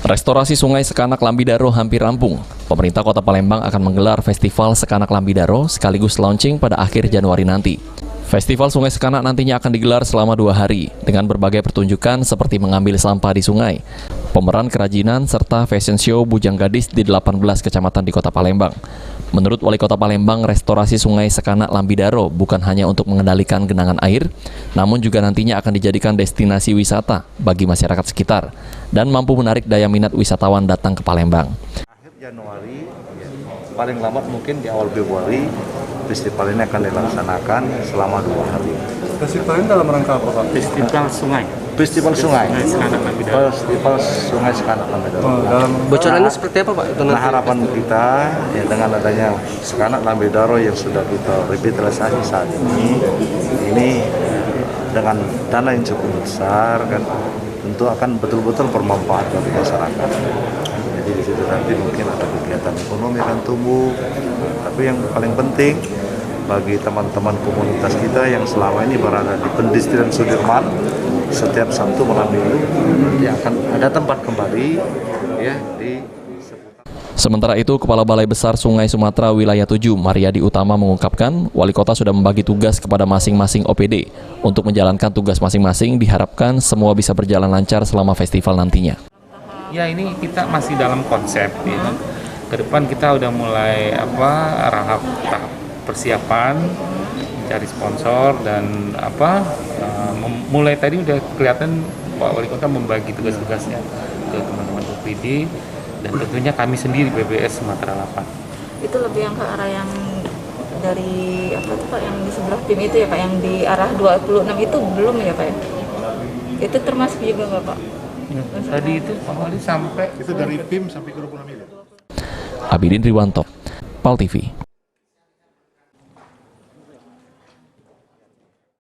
Restorasi Sungai Sekanak Lambidaro hampir rampung. Pemerintah Kota Palembang akan menggelar Festival Sekanak Lambidaro sekaligus launching pada akhir Januari nanti. Festival Sungai Sekanak nantinya akan digelar selama 2 hari dengan berbagai pertunjukan seperti mengambil sampah di sungai, pemeran kerajinan, serta fashion show bujang gadis di 18 kecamatan di Kota Palembang. Menurut Wali Kota Palembang, restorasi Sungai Sekanak Lambidaro bukan hanya untuk mengendalikan genangan air, namun juga nantinya akan dijadikan destinasi wisata bagi masyarakat sekitar dan mampu menarik daya minat wisatawan datang ke Palembang. Akhir Januari, paling lambat mungkin di awal Februari, festival ini akan dilaksanakan selama 2 hari. Festival ini dalam rangka apa, Pak? Festival Sungai. Festival Sungai Sekanak Lambidaro. Bocorannya seperti apa, Pak? Nah, harapan kita ya dengan adanya Sekanak Lambidaro yang sudah kita revitalisasi saat ini dengan dana yang cukup besar kan, tentu akan betul-betul bermanfaat bagi masyarakat. Jadi di situ nanti mungkin ada kegiatan ekonomi akan tumbuh, tapi yang paling penting bagi teman-teman komunitas kita yang selama ini berada di Pendistrian Sudirman, setiap Sabtu malam Minggu nanti akan ada tempat kembali ya di seputar. Sementara itu, Kepala Balai Besar Sungai Sumatera Wilayah 7, Mariadi Utama mengungkapkan, Wali Kota sudah membagi tugas kepada masing-masing OPD. Untuk menjalankan tugas masing-masing, diharapkan semua bisa berjalan lancar selama festival nantinya. Ya, ini kita masih dalam konsep ya. Ke depan kita udah mulai tahap persiapan, mencari sponsor dan mulai tadi udah kelihatan Pak Wali Kota membagi tugas-tugasnya ke teman-teman OPD dan tentunya kami sendiri BBS Sumatera 8. Itu lebih yang ke arah yang dari Pak yang di sebelah tim itu ya Pak, yang di arah 26 itu belum ya Pak ya? Itu termasuk juga nggak Pak? Tadi itu Pak Wali sampai Itu dari PIM sampai ke 26 miliar. Abidin Riwanto, PAL TV.